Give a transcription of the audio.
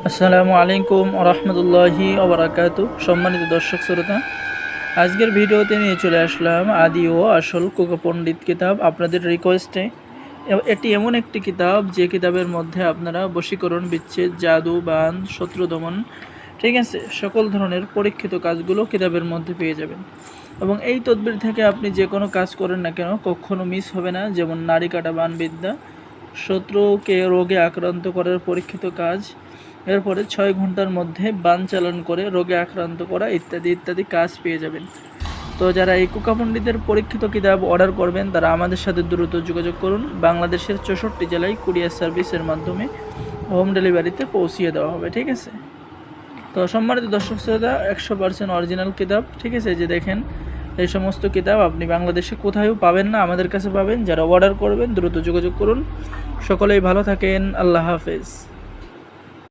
আসসালামু আলাইকুম রহমতুল্লাহি ওবরাকাতু। সম্মানিত দর্শক শ্রোতা, আজকের ভিডিওতে নিয়ে চলে আসলাম আদি ও আসল কোকা পণ্ডিত কিতাব আপনাদের রিকোয়েস্টে। এটি এমন একটি কিতাব যে কিতাবের মধ্যে আপনারা বশীকরণ, বিচ্ছেদ, জাদু, বান, শত্রু দমন, ঠিক আছে, সকল ধরনের পরীক্ষিত কাজগুলো কিতাবের মধ্যে পেয়ে যাবেন। এবং এই তদবির থেকে আপনি যে কোনো কাজ করেন না কেন কখনো মিস হবে না। যেমন নারী কাটা বানবিদ্যা, শত্রুকে রোগে আক্রান্ত করার পরীক্ষিত কাজ, এরপরে 6 ঘন্টার মধ্যে বান চালন করে রোগে আক্রান্ত করা ইত্যাদি ইত্যাদি কাজ পেয়ে যাবেন। তো যারা এই কোকা পণ্ডিতের পরীক্ষিত কিতাব অর্ডার করবেন তারা আমাদের সাথে দ্রুত যোগাযোগ করুন। বাংলাদেশের 64 জেলায় কুরিয়ার সার্ভিসের মাধ্যমে হোম ডেলিভারিতে পৌঁছিয়ে দেওয়া হবে, ঠিক আছে। তো সম্মানিত দর্শক শ্রোতা, 100% অরিজিনাল কিতাব, ঠিক আছে। যে দেখেন, এই সমস্ত কিতাব আপনি বাংলাদেশে কোথাও পাবেন না, আমাদের কাছে পাবেন। যারা অর্ডার করবেন দ্রুত যোগাযোগ করুন। সকলেই ভালো থাকেন। আল্লাহ হাফেজ।